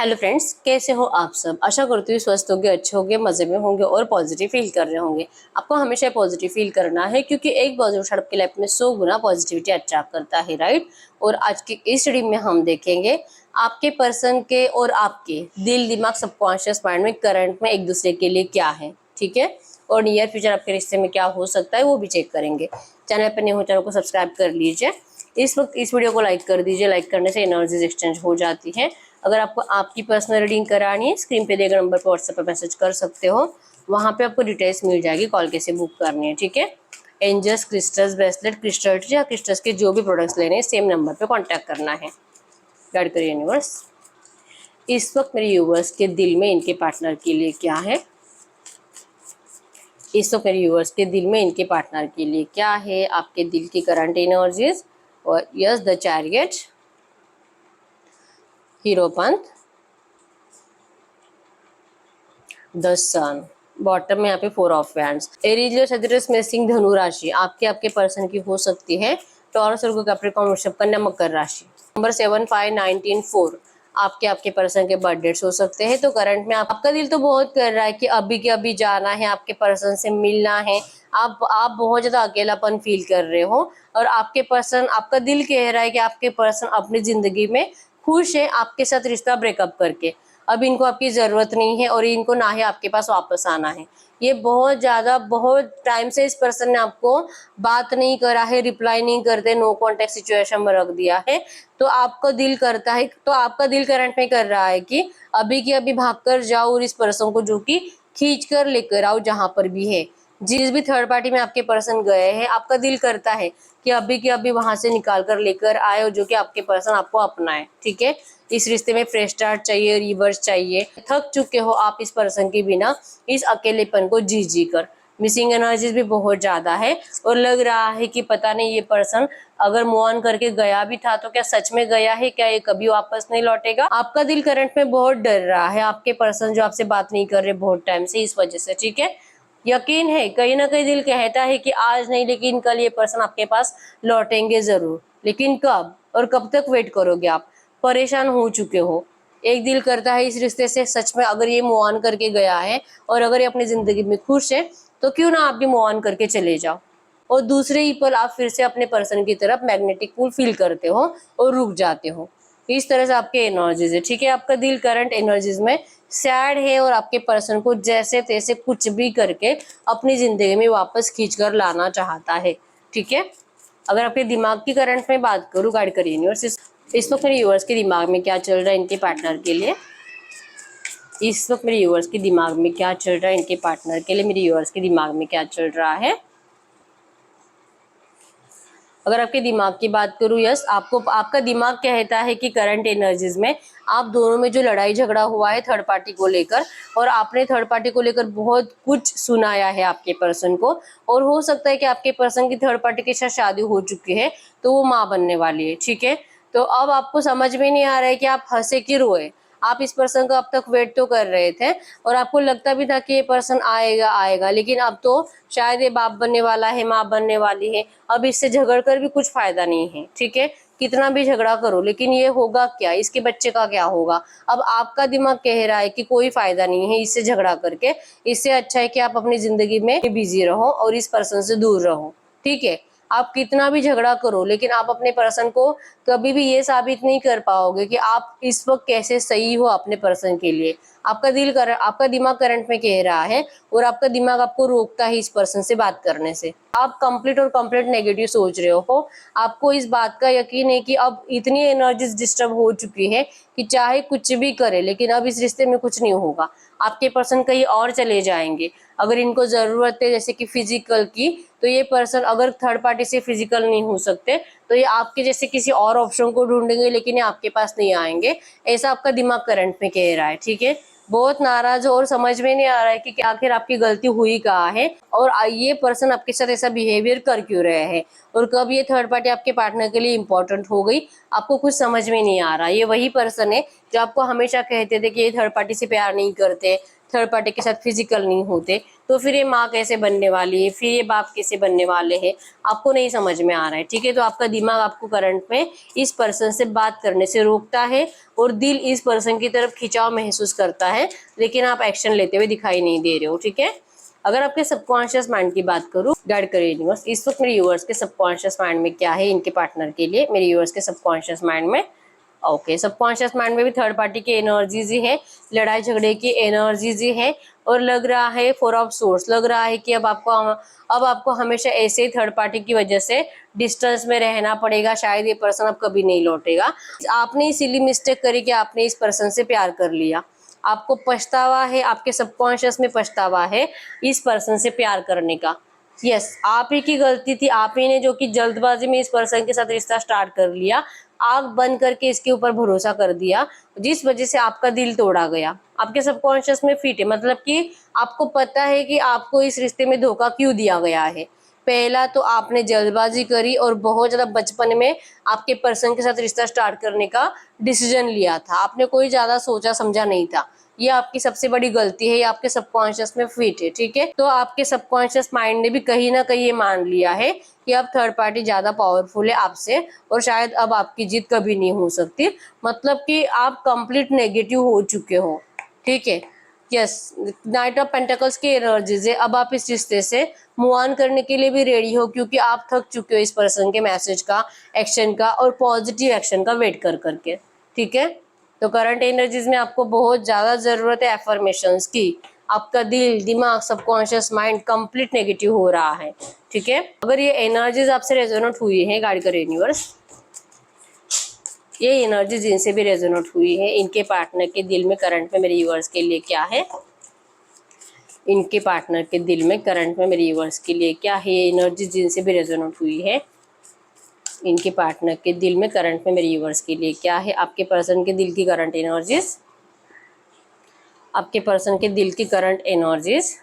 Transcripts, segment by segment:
Hello friends, कैसे हो आप सब। आशा करती हूँ स्वस्थ होंगे, अच्छे होंगे, मजे में होंगे और पॉजिटिव फील कर रहे होंगे। आपको हमेशा पॉजिटिव फील करना है क्योंकि एक पॉजिटिव थॉट आपकी लाइफ में 100 गुना पॉजिटिविटी अट्रैक्ट करता है, राइट। और आज की इस स्टडी में हम देखेंगे आपके पर्सन के और आपके दिल दिमाग सबकॉन्शियस माइंड में करंट में एक दूसरे के लिए क्या है, ठीक है। और नियर फ्यूचर आपके रिश्ते में क्या हो सकता है वो भी चेक करेंगे। चैनल पर नहीं हो चैनल को सब्सक्राइब कर लीजिए। इस वक्त इस वीडियो को लाइक कर दीजिए। लाइक करने से एनर्जीज एक्सचेंज हो जाती है। अगर आपको आपकी पर्सनल रीडिंग करानी है, स्क्रीन पे दिए गए नंबर पर व्हाट्सएप पर मैसेज कर सकते हो। वहाँ पे आपको डिटेल्स मिल जाएगी, कॉल कैसे बुक करनी है, ठीक है। Angels, crystals, bracelet, crystal tree या क्रिस्टल्स के जो भी प्रोडक्ट्स लेने हैं सेम नंबर पे कांटेक्ट करना है। गाइड करिए यूनिवर्स, इस वक्त मेरे यूवर्स के दिल में इनके पार्टनर के लिए क्या है। इस वक्त मेरे यूवर्स के दिल में इनके पार्टनर के लिए क्या है, आपके दिल की करंट एनर्जीज। और yes, the chariot, hierophant, the sun. Bottom में यहाँ पे 4 ऑफ वैंड्स। एरीज, सजिटस, मेसिंग, धनु राशि आपके पर्सन की हो सकती है। टॉरस और कैप्रिकॉर्न, वृषभ, कन्या, मकर राशि। नंबर 7, 5, 19, 4 आपके पर्सन के बर्थ डेट्स हो सकते हैं। तो करंट में आपका दिल तो बहुत कर रहा है कि अभी के अभी जाना है, आपके पर्सन से मिलना है। आप बहुत ज्यादा अकेलापन फील कर रहे हो और आपके पर्सन, आपका दिल कह रहा है कि आपके पर्सन अपनी जिंदगी में खुश है आपके साथ रिश्ता ब्रेकअप करके। अब इनको आपकी जरूरत नहीं है और इनको ना ही आपके पास वापस आना है। ये बहुत टाइम से इस पर्सन ने आपको बात नहीं करा है, रिप्लाई नहीं करते, नो कांटेक्ट सिचुएशन में रख दिया है। तो आपका दिल करता है, तो आपका दिल करंट में कर रहा है कि अभी की अभी भाग कर जाओ और इस पर्सन को जो कि खींच कर लेकर आओ जहां पर भी है। जिस भी थर्ड पार्टी में आपके पर्सन गए हैं, आपका दिल करता है कि अभी के अभी वहां से निकाल कर लेकर आए और जो कि आपके पर्सन आपको अपनाए, ठीक है। इस रिश्ते में फ्रेश स्टार्ट चाहिए, रिवर्स चाहिए। थक चुके हो आप इस पर्सन के बिना, इस अकेलेपन को जी जी कर। मिसिंग एनर्जीज भी बहुत ज्यादा है और लग रहा है कि पता नहीं ये पर्सन अगर मूव ऑन करके गया भी था तो क्या सच में गया है, क्या ये कभी वापस नहीं लौटेगा। आपका दिल करंट में बहुत डर रहा है, आपके पर्सन जो आपसे बात नहीं कर रहे बहुत टाइम से, इस वजह से, ठीक है। यकीन है, कहीं ना कहीं दिल कहता है कि आज नहीं लेकिन कल ये पर्सन आपके पास लौटेंगे जरूर। लेकिन कब और कब तक वेट करोगे आप। परेशान हो चुके हो। एक दिल करता है इस रिश्ते से सच में अगर ये मूव ऑन करके गया है और अगर ये अपनी जिंदगी में खुश है तो क्यों ना आप भी मूव ऑन करके चले जाओ। और दूसरे ही पल आप फिर से अपने पर्सन की तरफ मैग्नेटिक पुल फील करते हो और रुक जाते हो। इस तरह से आपके एनर्जीज है, ठीक है। आपका दिल करंट एनर्जीज में सैड है और आपके पर्सन को जैसे तैसे कुछ भी करके अपनी जिंदगी में वापस खींच कर लाना चाहता है, ठीक है। अगर आपके दिमाग की करंट में बात करूँ, गाइड करिए यूनिवर्स, इस वक्त मेरे यूवर्स के दिमाग में क्या चल रहा है इनके पार्टनर के लिए। इस वक्त मेरे यूवर्स के दिमाग में क्या चल रहा है इनके पार्टनर के लिए। मेरे यूवर्स के दिमाग में क्या चल रहा है। अगर आपके दिमाग की बात करूं, यस, आपका दिमाग कहता है कि करंट एनर्जीज में आप दोनों में जो लड़ाई झगड़ा हुआ है थर्ड पार्टी को लेकर, और आपने थर्ड पार्टी को लेकर बहुत कुछ सुनाया है आपके पर्सन को, और हो सकता है कि आपके पर्सन की थर्ड पार्टी के साथ शादी हो चुकी है तो वो माँ बनने वाली है, ठीक है। तो अब आपको समझ में नहीं आ रहा है कि आप हंसे कि रोए। आप इस पर्सन का अब तक वेट तो कर रहे थे और आपको लगता भी था कि ये पर्सन आएगा आएगा, लेकिन अब तो शायद ये बाप बनने वाला है, माँ बनने वाली है। अब इससे झगड़ कर भी कुछ फायदा नहीं है, ठीक है। कितना भी झगड़ा करो लेकिन ये होगा क्या, इसके बच्चे का क्या होगा। अब आपका दिमाग कह रहा है कि कोई फायदा नहीं है इससे झगड़ा करके, इससे अच्छा है कि आप अपनी जिंदगी में बिजी रहो और इस पर्सन से दूर रहो, ठीक है। आप कितना भी झगड़ा करो लेकिन आप अपने पर्सन को कभी भी ये साबित नहीं कर पाओगे कि आप इस वक्त कैसे सही हो अपने पर्सन के लिए। आपका दिमाग करंट में कह रहा है और आपका दिमाग आपको रोकता है इस पर्सन से बात करने से। आप कंप्लीट नेगेटिव सोच रहे हो। आपको इस बात का यकीन है कि अब इतनी एनर्जीज डिस्टर्ब हो चुकी है कि चाहे कुछ भी करे लेकिन अब इस रिश्ते में कुछ नहीं होगा। आपके पर्सन कहीं और चले जाएंगे। अगर इनको जरूरत है जैसे कि फिजिकल की, तो ये पर्सन अगर थर्ड पार्टी से फिजिकल नहीं हो सकते तो ये आपके जैसे किसी और ऑप्शन को ढूंढेंगे लेकिन ये आपके पास नहीं आएंगे। ऐसा आपका दिमाग करंट में कह रहा है, ठीक है। बहुत नाराज हो और समझ में नहीं आ रहा है कि आखिर आपकी गलती हुई कहाँ है और ये पर्सन आपके साथ ऐसा बिहेवियर कर क्यों रहे हैं, और कब ये थर्ड पार्टी आपके पार्टनर के लिए इंपॉर्टेंट हो गई आपको कुछ समझ में नहीं आ रहा। ये वही पर्सन है जो आपको हमेशा कहते थे कि ये थर्ड पार्टी से प्यार नहीं करते, थर्ड पार्टी के साथ फिजिकल नहीं होते, तो फिर ये माँ कैसे बनने वाली है, फिर ये बाप कैसे बनने वाले हैं, आपको नहीं समझ में आ रहा है। ठीक है, तो आपका दिमाग आपको करंट में इस पर्सन से बात करने से रोकता है और दिल इस पर्सन की तरफ खिंचाव महसूस करता है, लेकिन आप एक्शन लेते हुए दिखाई नहीं दे रहे हो। ठीक है, अगर आपके सबकॉन्शियस माइंड की बात करूं, गाइड करिए यूनिवर्स, इस वक्त मेरे व्यूअर्स के सबकॉन्शियस माइंड में क्या है इनके पार्टनर के लिए, मेरे व्यूअर्स के सबकॉन्शियस माइंड में। ओके, सबकॉन्शियस माइंड में भी थर्ड पार्टी की एनर्जीज ही है, लड़ाई झगड़े की एनर्जीज ही है, और लग रहा है 4 ऑफ सोर्स, लग रहा है कि अब आपको हमेशा ऐसे ही थर्ड पार्टी की वजह से डिस्टेंस में रहना पड़ेगा, शायद ये पर्सन अब कभी नहीं लौटेगा। आपने इसीलिए मिस्टेक करी कि आपने इस पर्सन से प्यार कर लिया, आपको पछतावा है, आपके सबकॉन्शियस में पछतावा है इस पर्सन से प्यार करने का। यस, आप ही की गलती थी, आप ही ने जो कि जल्दबाजी में इस पर्सन के साथ रिश्ता स्टार्ट कर लिया, आग बंद करके इसके ऊपर भरोसा कर दिया, जिस वजह से आपका दिल तोड़ा गया। आपके सबकॉन्शियस में फिट है, मतलब कि आपको पता है कि आपको इस रिश्ते में धोखा क्यों दिया गया है। पहला तो आपने जल्दबाजी करी और बहुत ज्यादा बचपन में आपके पर्सन के साथ रिश्ता स्टार्ट करने का डिसीजन लिया था, आपने कोई ज्यादा सोचा समझा नहीं था, ये आपकी सबसे बड़ी गलती है, ये आपके सबकॉन्शियस में फिट है। ठीक है, तो आपके सबकॉन्शियस माइंड ने भी कहीं ना कहीं ये मान लिया है कि अब थर्ड पार्टी ज्यादा पावरफुल है आपसे, और शायद अब आपकी जीत कभी नहीं हो सकती, मतलब कि आप कंप्लीट नेगेटिव हो चुके हो। ठीक है, यस, नाइट ऑफ पेंटिकल्स की एनर्जीज है, अब आप इस रिश्ते से मूव ऑन करने के लिए भी रेडी हो, क्योंकि आप थक चुके हो इस पर्सन के मैसेज का, एक्शन का, और पॉजिटिव एक्शन का वेट कर करके। ठीक है, तो करंट एनर्जीज में आपको बहुत ज्यादा जरूरत है एफर्मेशंस की, आपका दिल, दिमाग, सबकॉन्शियस माइंड कंप्लीट नेगेटिव हो रहा है। ठीक है, अगर ये एनर्जीज आपसे रेजोनेट हुई है गाइड कर यूनिवर्स, ये एनर्जी जिनसे भी रेजोनेट हुई है, इनके पार्टनर के दिल में करंट में मेरे व्यूअर्स के लिए क्या है, इनके पार्टनर के दिल में करंट में मेरे व्यूअर्स के लिए क्या है, ये एनर्जी जिनसे भी रेजोनेट हुई है, इनके पार्टनर के दिल में करंट में मेरे व्यूअर्स के लिए क्या है, आपके पर्सन के दिल की करंट एनर्जीज, आपके पर्सन के दिल की current energies.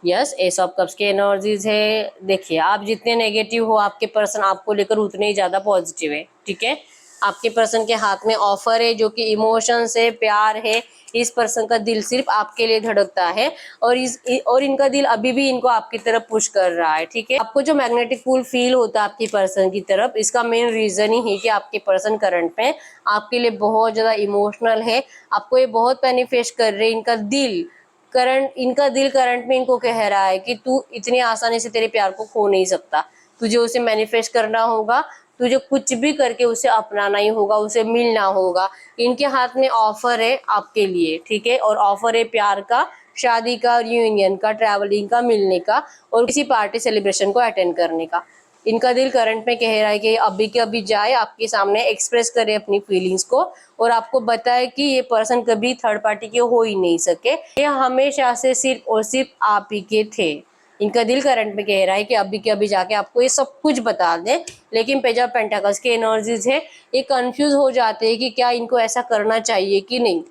Yes, S of cups की एनर्जीज है। देखिए, आप जितने नेगेटिव हो, आपके पर्सन आपको लेकर उतने ही ज्यादा पॉजिटिव है। ठीक है, आपके पर्सन के हाथ में ऑफर है जो कि इमोशंस है, प्यार है, इस पर्सन का दिल सिर्फ आपके लिए धड़कता है, और इनका दिल अभी भी इनको आपकी तरफ पुश कर रहा है। ठीक है, आपको जो मैग्नेटिक पुल फील होता है आपके पर्सन की तरफ, इसका मेन रीजन ही है कि आपके पर्सन करंट में आपके लिए बहुत ज्यादा इमोशनल है, आपको ये बहुत मैनिफेस्ट कर रहे हैं, इनका दिल करंट में इनको कह रहा है कि तू इतनी आसानी से तेरे प्यार को खो नहीं सकता, तुझे उसे मैनिफेस्ट करना होगा, तुझे कुछ भी करके उसे अपनाना ही होगा, उसे मिलना होगा। इनके हाथ में ऑफर है आपके लिए। ठीक है, और ऑफर है प्यार का, शादी का, रियूनियन का, ट्रैवलिंग का, मिलने का, और किसी पार्टी सेलिब्रेशन को अटेंड करने का। इनका दिल करंट में कह रहा है कि अभी के अभी जाए, आपके सामने एक्सप्रेस करे अपनी फीलिंग्स को, और आपको बताए कि ये पर्सन कभी थर्ड पार्टी के हो ही नहीं सके, ये हमेशा से सिर्फ और सिर्फ आप ही के थे। इनका दिल करंट में कह रहा है कि अभी के अभी जाके आपको ये सब कुछ बता दें, लेकिन पेज ऑफ पेंटाकल्स की एनर्जीज है, ये कंफ्यूज हो जाते हैं कि क्या इनको ऐसा करना चाहिए कि नहीं।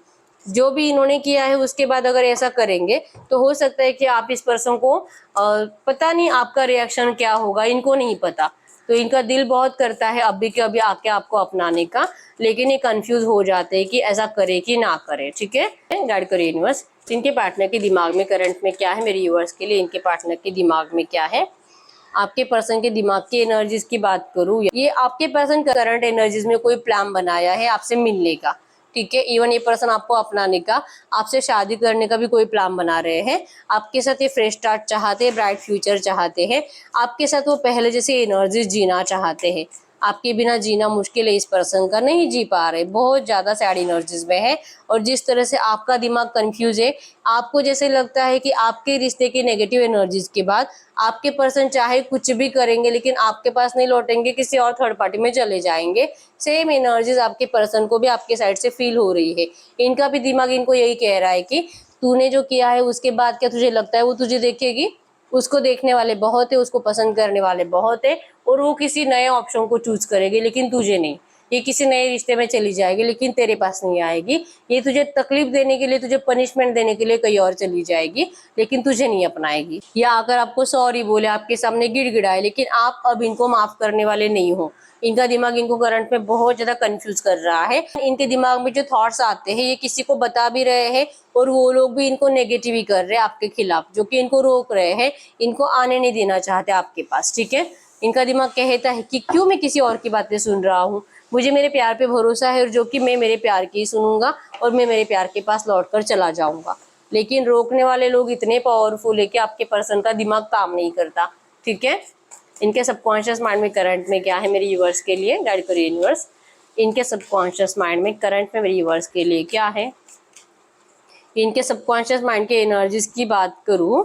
जो भी इन्होंने किया है उसके बाद अगर ऐसा करेंगे तो हो सकता है कि आप इस पर्सन को पता नहीं आपका रिएक्शन क्या होगा, इनको नहीं पता। तो इनका दिल बहुत करता है अभी के अभी आके आपको अपनाने का, लेकिन ये कंफ्यूज हो जाते हैं कि ऐसा करे कि ना करे। ठीक है, गाइड करिए यूनिवर्स, इनके पार्टनर के दिमाग में करंट में क्या है, मेरे व्यूअर्स के लिए इनके पार्टनर के दिमाग में क्या है। आपके पर्सन के दिमाग की एनर्जीज की बात करूँ, ये आपके पर्सन करंट एनर्जीज में कोई प्लान बनाया है आपसे मिलने का। ठीक है, इवन ये पर्सन आपको अपनाने का, आपसे शादी करने का भी कोई प्लान बना रहे हैं, आपके साथ ये फ्रेश स्टार्ट चाहते हैं, ब्राइट फ्यूचर चाहते हैं, आपके साथ वो पहले जैसे एनर्जीज जीना चाहते हैं। आपके बिना जीना मुश्किल है, इस पर्सन का नहीं जी पा रहे, बहुत ज्यादा सैड एनर्जीज में है। और जिस तरह से आपका दिमाग कंफ्यूज है, आपको जैसे लगता है कि आपके रिश्ते की नेगेटिव एनर्जीज के बाद आपके पर्सन चाहे कुछ भी करेंगे लेकिन आपके पास नहीं लौटेंगे, किसी और थर्ड पार्टी में चले जाएंगे। सेम एनर्जीज आपके पर्सन को भी आपके साइड से फील हो रही है। इनका भी दिमाग इनको यही कह रहा है कि तूने जो किया है उसके बाद क्या तुझे लगता है वो तुझे देखेगी, उसको देखने वाले बहुत है, उसको पसंद करने वाले बहुत है, और वो किसी नए ऑप्शन को चूज करेगी लेकिन तुझे नहीं। ये किसी नए रिश्ते में चली जाएगी, लेकिन तेरे पास नहीं आएगी। ये तुझे तकलीफ देने के लिए, तुझे पनिशमेंट देने के लिए कहीं और चली जाएगी, लेकिन तुझे नहीं अपनाएगी। या अगर आपको सॉरी बोले, आपके सामने गिड़गिड़ाए, लेकिन आप अब इनको माफ करने वाले नहीं हो। इनका दिमाग इनको करंट में बहुत ज्यादा कंफ्यूज कर रहा है। इनके दिमाग में जो थॉट्स आते हैं, ये किसी को बता भी रहे हैं और वो लोग भी इनको नेगेटिव ही कर रहे हैं आपके खिलाफ, जो कि इनको रोक रहे हैं, इनको आने नहीं देना चाहते आपके पास। ठीक है, इनका दिमाग कहता है कि क्यों मैं किसी और की बातें सुन रहा हूँ, मुझे मेरे प्यार पे भरोसा है, और जो कि मैं मेरे प्यार की ही सुनूंगा और मैं मेरे प्यार के पास लौट कर चला जाऊंगा। लेकिन रोकने वाले लोग इतने पावरफुल है कि आपके पर्सन का दिमाग काम नहीं करता। ठीक है, इनके सबकॉन्शियस माइंड में करंट में क्या है मेरे व्यूअर्स के लिए, गाइड करिए यूनिवर्स। इनके सबकॉन्शियस माइंड में करंट में मेरे व्यूअर्स के लिए क्या है। इनके सबकॉन्शियस माइंड के एनर्जीज की बात करूं,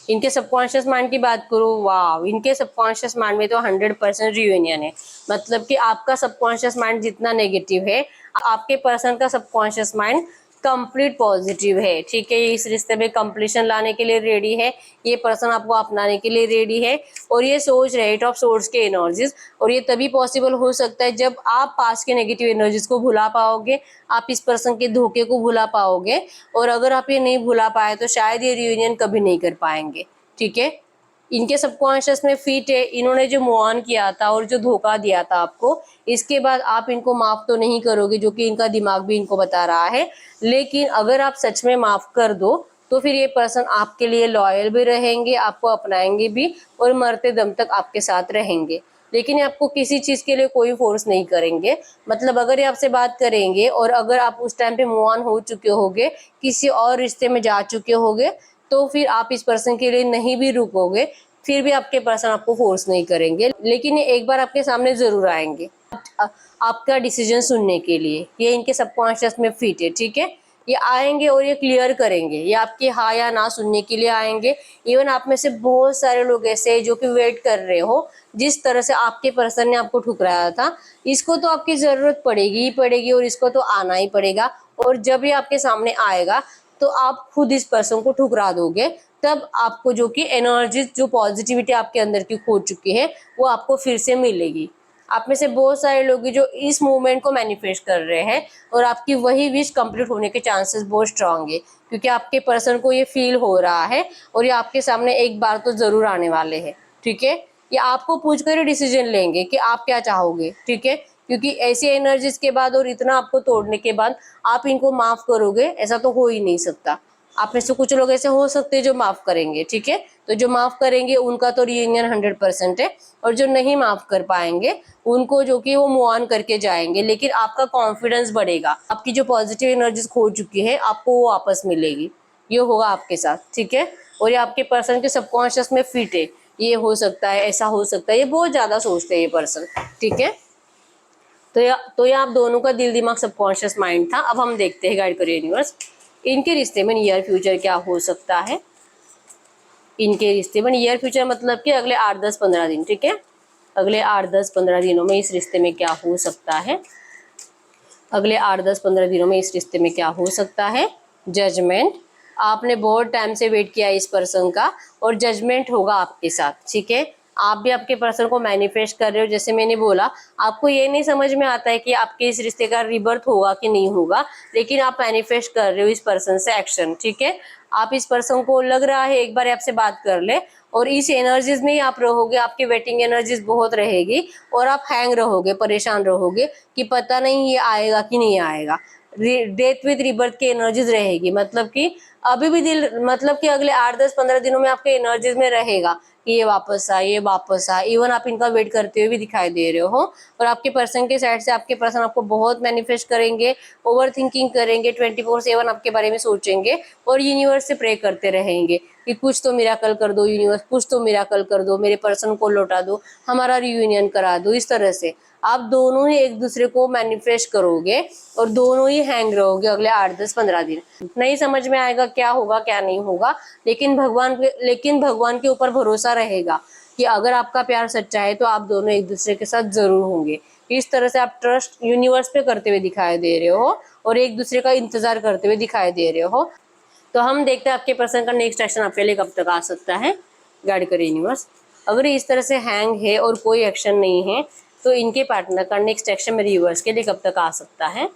इनके सबकॉन्शियस माइंड की बात करूं, वाह, इनके सबकॉन्शियस माइंड में तो 100% रियूनियन है। मतलब कि आपका सबकॉन्शियस माइंड जितना नेगेटिव है, आपके पर्सन का सबकॉन्शियस माइंड कंप्लीट पॉजिटिव है। ठीक है, ये इस रिश्ते में कंप्लीशन लाने के लिए रेडी है, ये पर्सन आपको अपनाने के लिए रेडी है, और ये सोच रहे एट ऑफ सोर्ड्स के एनर्जीज। और ये तभी पॉसिबल हो सकता है जब आप पास्ट के नेगेटिव एनर्जीज को भुला पाओगे, आप इस पर्सन के धोखे को भुला पाओगे। और अगर आप ये नहीं भुला पाए तो शायद ये रियूनियन कभी नहीं कर पाएंगे। ठीक है, इनके सबकॉन्शियस में फिट है, इन्होंने जो मूव ऑन किया था और जो धोखा दिया था आपको, इसके बाद आप इनको माफ तो नहीं करोगे, जो कि इनका दिमाग भी इनको बता रहा है। लेकिन अगर आप सच में माफ कर दो तो फिर ये पर्सन आपके लिए लॉयल भी रहेंगे, आपको अपनाएंगे भी, और मरते दम तक आपके साथ रहेंगे। लेकिन ये आपको किसी चीज के लिए कोई फोर्स नहीं करेंगे। मतलब अगर ये आपसे बात करेंगे और अगर आप उस टाइम पे मूव ऑन हो चुके होगे, किसी और रिश्ते में जा चुके होगे, तो फिर आप इस पर्सन के लिए नहीं भी रुकोगे, फिर भी आपके पर्सन आपको फोर्स नहीं करेंगे। लेकिन ये एक बार आपके सामने जरूर आएंगे आपका डिसीजन सुनने के लिए। ये इनके सबकॉन्शियस में फिट है। ठीक है, ये आएंगे और ये क्लियर करेंगे, ये आपकी हाँ या ना सुनने के लिए आएंगे। इवन आप में से बहुत सारे लोग ऐसे हैं जो कि वेट कर रहे हो, जिस तरह से आपके पर्सन ने आपको ठुकराया था, इसको तो आपकी जरूरत पड़ेगी ही पड़ेगी, और इसको तो आना ही पड़ेगा। और जब ये आपके सामने आएगा तो आप खुद इस पर्सन को ठुकरा दोगे। तब आपको जो कि एनर्जी, जो पॉजिटिविटी आपके अंदर की खो चुकी है, वो आपको फिर से मिलेगी। आप में से बहुत सारे लोग जो इस मूवमेंट को मैनिफेस्ट कर रहे हैं, और आपकी वही विश कंप्लीट होने के चांसेस बहुत स्ट्रांग है, क्योंकि आपके पर्सन को ये फील हो रहा है और ये आपके सामने एक बार तो जरूर आने वाले हैं। ठीक है, ये आपको पूछकर ही डिसीजन लेंगे कि आप क्या चाहोगे। ठीक है, क्योंकि ऐसी एनर्जीज के बाद और इतना आपको तोड़ने के बाद आप इनको माफ करोगे, ऐसा तो हो ही नहीं सकता। आप में से कुछ लोग ऐसे हो सकते हैं जो माफ करेंगे। ठीक है, तो जो माफ करेंगे उनका तो रियूनियन 100% है, और जो नहीं माफ कर पाएंगे उनको जो कि वो मूव ऑन करके जाएंगे। लेकिन आपका कॉन्फिडेंस बढ़ेगा, आपकी जो पॉजिटिव एनर्जीज खो चुकी है आपको वो वापस मिलेगी। ये होगा आपके साथ। ठीक है, और ये आपके पर्सन के सबकॉन्शियस में फिट है, ये हो सकता है, ऐसा हो सकता है, ये बहुत ज्यादा सोचते हैं ये पर्सन। ठीक है, तो ये आप दोनों का दिल दिमाग सबकॉन्शियस माइंड था। अब हम देखते हैं गाइड करिए यूनिवर्स, इनके रिश्ते में नियर फ्यूचर क्या हो सकता है। इनके रिश्ते में नियर फ्यूचर मतलब कि अगले 8-10-15 दिन। ठीक है, अगले 8-10-15 दिनों में इस रिश्ते में क्या हो सकता है। अगले 8-10-15 दिनों में इस रिश्ते में क्या हो सकता है। जजमेंट, आपने बहुत टाइम से वेट किया इस पर्सन का, और जजमेंट होगा आपके साथ। ठीक है, आप भी आपके पर्सन को मैनिफेस्ट कर रहे हो। जैसे मैंने बोला, आपको ये नहीं समझ में आता है कि आपके इस रिश्ते का रिबर्थ होगा कि नहीं होगा, लेकिन आप मैनिफेस्ट कर रहे हो इस पर्सन से एक्शन। ठीक है, आप इस पर्सन को लग रहा है एक बार आपसे बात कर ले, और इस एनर्जीज में ही आप रहोगे, आपकी वेटिंग एनर्जीज बहुत रहेगी, और आप हैंग रहोगे, परेशान रहोगे कि पता नहीं ये आएगा कि नहीं आएगा। डेथ विद रिबर्थ की एनर्जीज रहेगी, मतलब कि अभी भी दिल, मतलब कि अगले 8-10-15 दिनों में आपके एनर्जीज में रहेगा कि ये वापस आ, ये वापस आ। इवन आप इनका वेट करते हुए भी दिखाई दे रहे हो, और आपके पर्सन के साइड से आपके पर्सन आपको बहुत मैनिफेस्ट करेंगे, ओवर थिंकिंग करेंगे, 24/7 आपके बारे में सोचेंगे, और यूनिवर्स से प्रे करते रहेंगे कि कुछ तो मिराकल कर दो यूनिवर्स, कुछ तो मिराकल कर दो, मेरे पर्सन को लौटा दो, हमारा रियूनियन करा दो। इस तरह से आप दोनों ही एक दूसरे को मैनिफेस्ट करोगे, और दोनों ही हैंग रहोगे अगले 8-10-15 दिन। नहीं समझ में आएगा क्या होगा क्या नहीं होगा, लेकिन भगवान के ऊपर भरोसा रहेगा कि अगर आपका प्यार सच्चा है तो आप दोनों एक दूसरे के साथ जरूर होंगे। इस तरह से आप ट्रस्ट यूनिवर्स पे करते हुए दिखाई दे रहे हो, और एक दूसरे का इंतजार करते हुए दिखाई दे रहे हो। तो हम देखते हैं आपके पर्सन का नेक्स्ट एक्शन आपके लिए कब तक आ सकता है। गाइड करिए यूनिवर्स, अगर इस तरह से हैंग है और कोई एक्शन नहीं है, तो इनके पार्टनर का नेक्स्ट एक्शन में रिवर्स के लिए कब तक आ सकता है?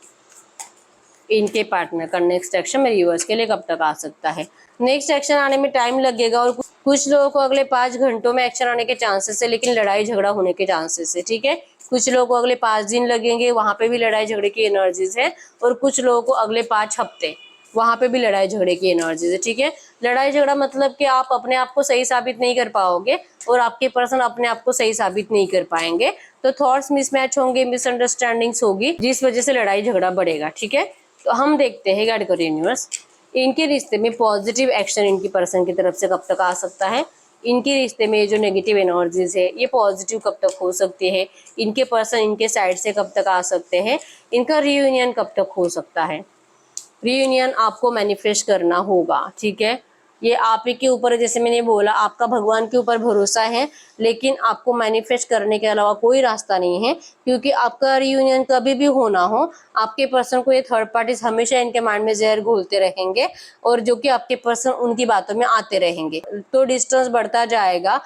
इनके पार्टनर का नेक्स्ट एक्शन में रिवर्स के लिए कब तक आ सकता है? नेक्स्ट एक्शन आने में टाइम लगेगा और कुछ लोगों को अगले 5 घंटों में एक्शन आने के चांसेस है, लेकिन लड़ाई झगड़ा होने के चांसेस है। ठीक है, कुछ लोगों को अगले 5 दिन लगेंगे, वहां पे भी लड़ाई झगड़े की एनर्जीज है, और कुछ लोगों को अगले 5 हफ्ते, वहां पे भी लड़ाई झगड़े की एनर्जीज है। ठीक है, लड़ाई झगड़ा मतलब कि आप अपने आप को सही साबित नहीं कर पाओगे और आपके पर्सन अपने आप को सही साबित नहीं कर पाएंगे, तो थॉट्स मिसमैच होंगे, मिसअंडरस्टैंडिंग्स होगी, जिस वजह से लड़ाई झगड़ा बढ़ेगा। ठीक है, तो हम देखते हैं गाइड करो यूनिवर्स, इनके रिश्ते में पॉजिटिव एक्शन इनकी पर्सन की तरफ से कब तक आ सकता है? इनके रिश्ते में जो नेगेटिव एनर्जीज है ये पॉजिटिव कब तक हो सकती है? इनके पर्सन इनके साइड से कब तक आ सकते हैं? इनका रियूनियन कब तक हो सकता है? रियूनियन आपको मैनिफेस्ट करना होगा। ठीक है, ये आप ही के ऊपर, जैसे मैंने बोला, आपका भगवान के ऊपर भरोसा है, लेकिन आपको मैनिफेस्ट करने के अलावा कोई रास्ता नहीं है, क्योंकि आपका रियूनियन कभी भी होना हो, आपके पर्सन को ये थर्ड पार्टीज हमेशा इनके माइंड में जहर घोलते रहेंगे, और जो कि आपके पर्सन उनकी बातों में आते रहेंगे, तो डिस्टेंस बढ़ता जाएगा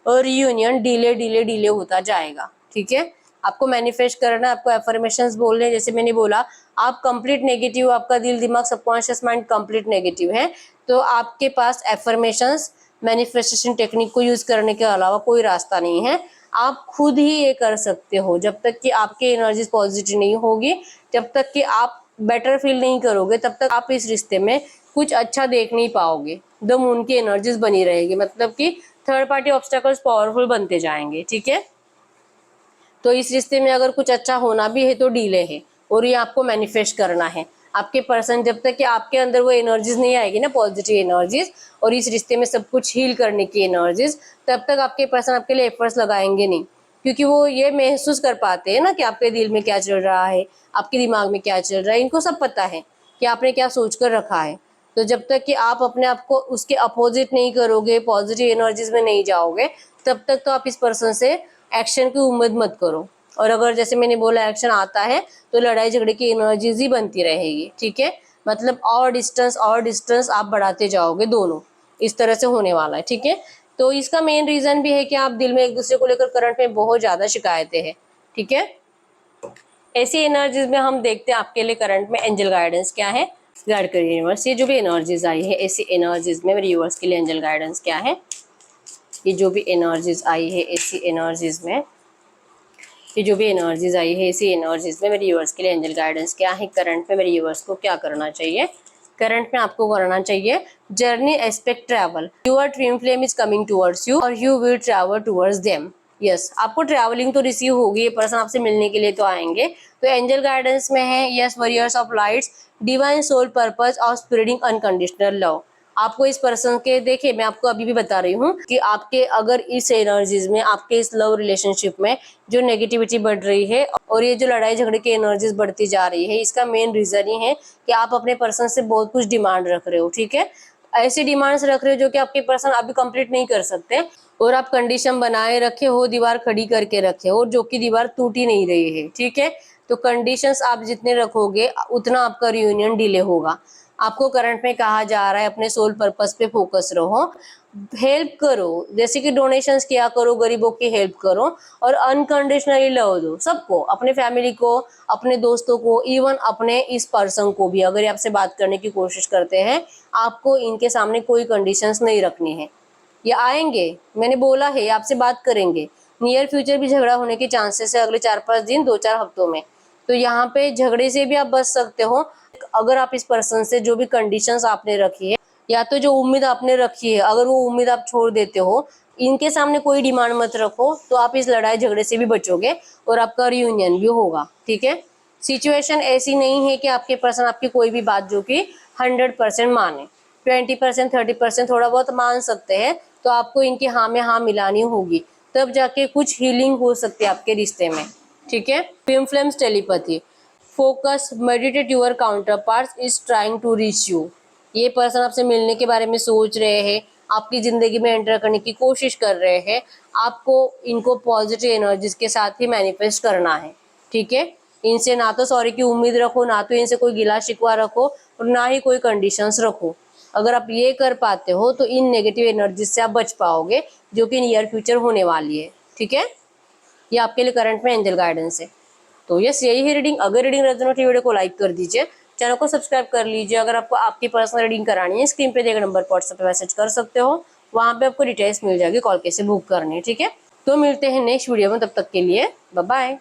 और रियूनियन डिले डिले डिले होता जाएगा। ठीक है, आपको मैनिफेस्ट करना, आपको एफर्मेशंस बोलने, जैसे मैंने बोला, आप कंप्लीट नेगेटिव, आपका दिल दिमाग सबकॉन्शियस माइंड कंप्लीट नेगेटिव है, तो आपके पास एफर्मेशंस मैनिफेस्टेशन टेक्निक को यूज करने के अलावा कोई रास्ता नहीं है। आप खुद ही ये कर सकते हो। जब तक कि आपकी एनर्जी पॉजिटिव नहीं होगी, जब तक कि आप बेटर फील नहीं करोगे, तब तक आप इस रिश्ते में कुछ अच्छा देख नहीं पाओगे। द मून की एनर्जीज बनी रहेगी, मतलब कि थर्ड पार्टी ऑब्स्टेकल्स पावरफुल बनते जाएंगे। ठीक है, तो इस रिश्ते में अगर कुछ अच्छा होना भी है तो डिले है, और ये आपको मैनिफेस्ट करना है। आपके पर्सन, जब तक कि आपके अंदर वो एनर्जीज नहीं आएगी ना, पॉजिटिव एनर्जीज, और इस रिश्ते में सब कुछ हील करने की एनर्जीज, तब तक आपके पर्सन आपके लिए एफर्ट्स लगाएंगे नहीं, क्योंकि वो ये महसूस कर पाते हैं ना कि आपके दिल में क्या चल रहा है, आपके दिमाग में क्या चल रहा है, इनको सब पता है कि आपने क्या सोच कर रखा है। तो जब तक कि आप अपने आप को उसके अपोजिट नहीं करोगे, पॉजिटिव एनर्जीज में नहीं जाओगे, तब तक तो आप इस पर्सन से एक्शन की उम्मीद मत करो। और अगर जैसे मैंने बोला एक्शन आता है तो लड़ाई झगड़े की एनर्जीज ही बनती रहेगी। ठीक है, मतलब और डिस्टेंस आप बढ़ाते जाओगे, दोनों इस तरह से होने वाला है। ठीक है, तो इसका मेन रीजन भी है कि आप दिल में एक दूसरे को लेकर करंट में बहुत ज्यादा शिकायतें हैं। ठीक है, ऐसी एनर्जीज में हम देखते हैं आपके लिए करंट में एंजल गाइडेंस क्या है। गाइड करिए यूनिवर्स, ये जो भी एनर्जीज आई है ऐसी एनर्जीज में मेरे यूनिवर्स के लिए एंजल गाइडेंस क्या है? ये जो भी एनर्जीज आई है ऐसी एनर्जीज में, ये जो भी एनर्जीज आई है इसी एनर्जीज में मेरे यूवर्स के लिए एंजल गाइडेंस क्या है? करंट में मेरे यूवर्स को क्या करना चाहिए? करंट में आपको करना चाहिए journey aspect travel, your dream flame is coming towards you और you will travel towards them. Yes, आपको ट्रैवलिंग तो रिसीव होगी, ये पर्सन आपसे मिलने के लिए तो आएंगे। तो एंजल गाइडेंस में है yes, warriors of lights, divine soul purpose और स्प्रेडिंग अनकंडीशनल लव। आपको इस पर्सन के, देखिए मैं आपको अभी भी बता रही हूँ कि आपके अगर इस एनर्जीज में, आपके इस लव रिलेशनशिप में जो नेगेटिविटी बढ़ रही है और ये जो लड़ाई झगड़े की एनर्जीज बढ़ती जा रही है, इसका मेन रीजन ही है कि आप अपने पर्सन से बहुत कुछ डिमांड रख रहे हो। ठीक है, ऐसी डिमांड्स रख रहे हो जो कि आपके पर्सन अभी कंप्लीट नहीं कर सकते, और आप कंडीशन बनाए रखे हो, दीवार खड़ी करके रखे हो, जो कि दीवार टूटी नहीं रही है। ठीक है, तो कंडीशंस आप जितने रखोगे उतना आपका रियूनियन डिले होगा। आपको करंट में कहा जा रहा है अपने सोल पर्पस पे फोकस रहो, हेल्प करो, जैसे कि डोनेशंस किया करो, गरीबों की हेल्प करो, और अनकंडीशनली लव दो सबको, अपने फैमिली को, अपने दोस्तों को, इवन अपने इस पर्सन को भी। अगर ये आपसे बात करने की कोशिश करते हैं, आपको इनके सामने कोई कंडीशंस नहीं रखनी है। ये आएंगे, मैंने बोला है, आपसे बात करेंगे। नियर फ्यूचर भी झगड़ा होने के चांसेस है अगले 4-5 दिन, 2-4 हफ्तों में। तो यहाँ पे झगड़े से भी आप बच सकते हो अगर आप इस पर्सन से जो भी कंडीशंस आपने रखी है, या तो जो उम्मीद आपने रखी है, अगर वो उम्मीद आप छोड़ देते हो, इनके सामने कोई डिमांड मत रखो, तो आप इस लड़ाई झगड़े से भी बचोगे और आपका रियूनियन भी होगा। ठीक है, सिचुएशन ऐसी नहीं है कि आपके पर्सन आपकी कोई भी बात जो कि 100% माने, 20% 30% थोड़ा बहुत मान सकते हैं, तो आपको इनकी हाँ में हाँ मिलानी होगी, तब जाके कुछ हीलिंग हो सकती है आपके रिश्ते में। ठीक है, twin flames telepathy, focus, meditate, your counter parts is trying to reach you. ये पर्सन आपसे मिलने के बारे में सोच रहे हैं, आपकी जिंदगी में एंटर करने की कोशिश कर रहे हैं, आपको इनको पॉजिटिव एनर्जीज के साथ ही मैनिफेस्ट करना है। ठीक है, इनसे ना तो सॉरी की उम्मीद रखो, ना तो इनसे कोई गिला शिकवा रखो, और ना ही कोई कंडीशंस रखो। अगर आप ये कर पाते हो तो इन नेगेटिव एनर्जीज से आप बच पाओगे, जो कि नियर फ्यूचर होने वाली है। ठीक है, ये आपके लिए करंट में एंजल गाइडेंस है। तो यस, यही है रीडिंग। अगर रीडिंग रेजोनेट वीडियो को लाइक कर दीजिए, चैनल को सब्सक्राइब कर लीजिए। अगर आपको आपकी पर्सनल रीडिंग करानी है, स्क्रीन पे दिए गए नंबर पर व्हाट्सएप पे मैसेज कर सकते हो, वहां पे आपको डिटेल्स मिल जाएगी कॉल कैसे बुक करनी है, ठीक है। तो मिलते हैं नेक्स्ट वीडियो में, तब तक के लिए बाय बाय।